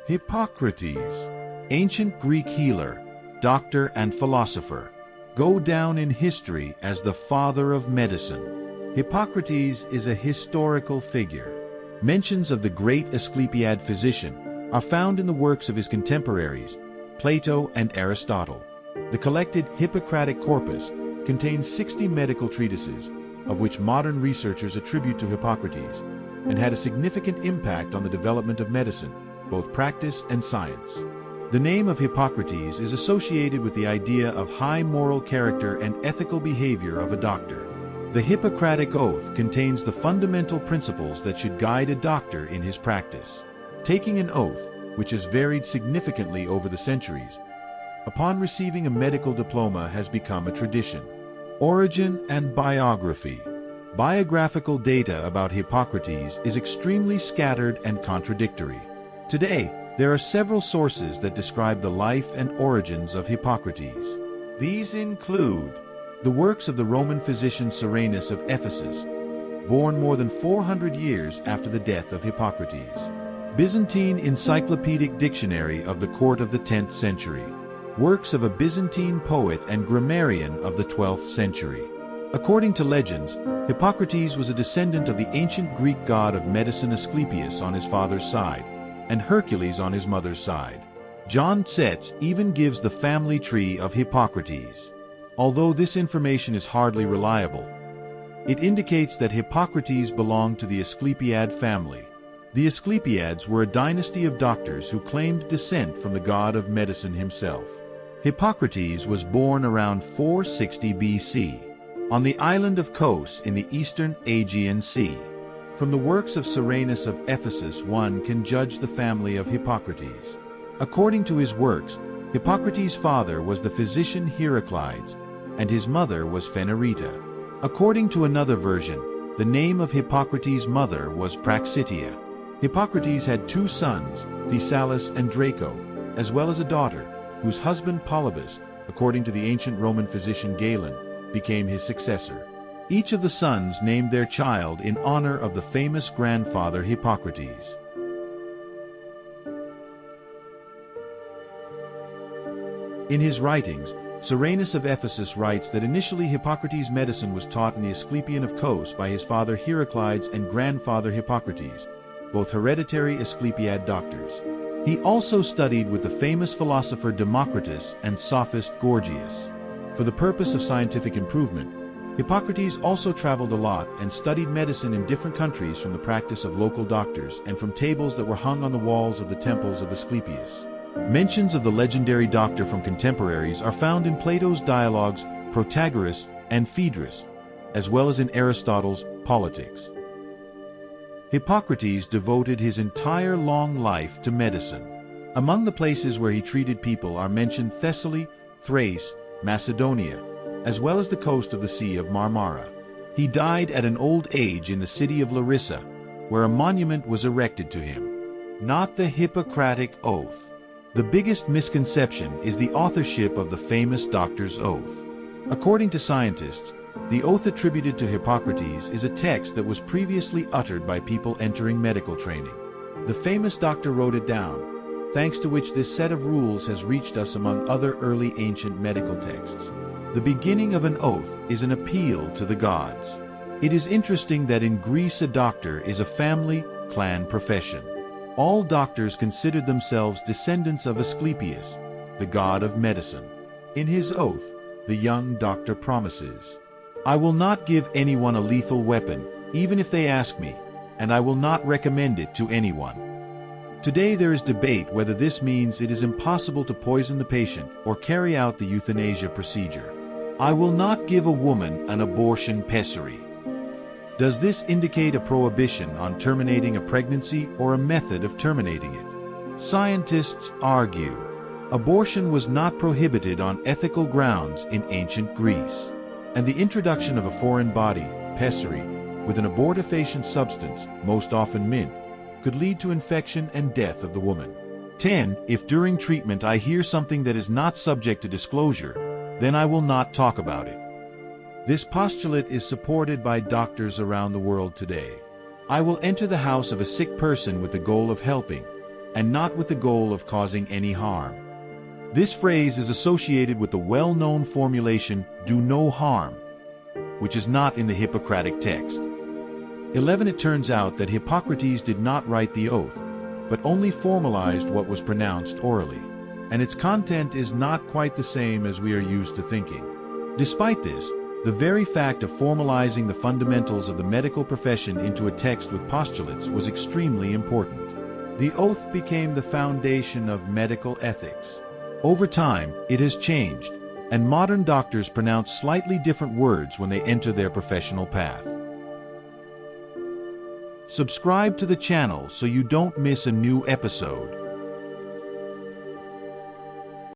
Hippocrates, ancient Greek healer, doctor and philosopher, go down in history as the father of medicine. Hippocrates is a historical figure. Mentions of the great Asclepiad physician are found in the works of his contemporaries, Plato and Aristotle. The collected Hippocratic corpus contains 60 medical treatises, of which modern researchers attribute to Hippocrates, and had a significant impact on the development of medicine, both practice and science. The name of Hippocrates is associated with the idea of high moral character and ethical behavior of a doctor. The Hippocratic Oath contains the fundamental principles that should guide a doctor in his practice. Taking an oath, which has varied significantly over the centuries, upon receiving a medical diploma has become a tradition. Origin and biography. Biographical data about Hippocrates is extremely scattered and contradictory. Today, there are several sources that describe the life and origins of Hippocrates. These include the works of the Roman physician Soranus of Ephesus, born more than 400 years after the death of Hippocrates. Byzantine Encyclopedic Dictionary of the court of the 10th century. Works of a Byzantine poet and grammarian of the 12th century. According to legends, Hippocrates was a descendant of the ancient Greek god of medicine Asclepius on his father's side, and Hercules on his mother's side. John Setz even gives the family tree of Hippocrates. Although this information is hardly reliable, it indicates that Hippocrates belonged to the Asclepiad family. The Asclepiads were a dynasty of doctors who claimed descent from the god of medicine himself. Hippocrates was born around 460 BC on the island of Kos in the eastern Aegean Sea. From the works of Soranus of Ephesus one can judge the family of Hippocrates. According to his works, Hippocrates' father was the physician Hippocrates, and his mother was Phenereta. According to another version, the name of Hippocrates' mother was Praxitia. Hippocrates had two sons, Thessalus and Draco, as well as a daughter, whose husband Polybus, according to the ancient Roman physician Galen, became his successor. Each of the sons named their child in honor of the famous grandfather Hippocrates. In his writings, Soranus of Ephesus writes that initially Hippocrates' medicine was taught in the Asclepian of Kos by his father Heraclides and grandfather Hippocrates, both hereditary Asclepiad doctors. He also studied with the famous philosopher Democritus and sophist Gorgias. For the purpose of scientific improvement, Hippocrates also traveled a lot and studied medicine in different countries from the practice of local doctors and from tables that were hung on the walls of the temples of Asclepius. Mentions of the legendary doctor from contemporaries are found in Plato's dialogues Protagoras and Phaedrus, as well as in Aristotle's Politics. Hippocrates devoted his entire long life to medicine. Among the places where he treated people are mentioned Thessaly, Thrace, Macedonia, as well as the coast of the Sea of Marmara. He died at an old age in the city of Larissa, where a monument was erected to him. Not the Hippocratic Oath. The biggest misconception is the authorship of the famous doctor's oath. According to scientists, the oath attributed to Hippocrates is a text that was previously uttered by people entering medical training. The famous doctor wrote it down, thanks to which this set of rules has reached us among other early ancient medical texts. The beginning of an oath is an appeal to the gods. It is interesting that in Greece a doctor is a family, clan profession. All doctors considered themselves descendants of Asclepius, the god of medicine. In his oath, the young doctor promises, "I will not give anyone a lethal weapon, even if they ask me, and I will not recommend it to anyone." Today there is debate whether this means it is impossible to poison the patient or carry out the euthanasia procedure. "I will not give a woman an abortion pessary." Does this indicate a prohibition on terminating a pregnancy or a method of terminating it? Scientists argue abortion was not prohibited on ethical grounds in ancient Greece, and the introduction of a foreign body, pessary, with an abortifacient substance, most often mint, could lead to infection and death of the woman. 10. If during treatment I hear something that is not subject to disclosure, then I will not talk about it. This postulate is supported by doctors around the world today. I will enter the house of a sick person with the goal of helping, and not with the goal of causing any harm. This phrase is associated with the well-known formulation, "do no harm," which is not in the Hippocratic text. 11. It turns out that Hippocrates did not write the oath, but only formalized what was pronounced orally, and its content is not quite the same as we are used to thinking. Despite this, the very fact of formalizing the fundamentals of the medical profession into a text with postulates was extremely important. The oath became the foundation of medical ethics. Over time, it has changed, and modern doctors pronounce slightly different words when they enter their professional path. Subscribe to the channel so you don't miss a new episode.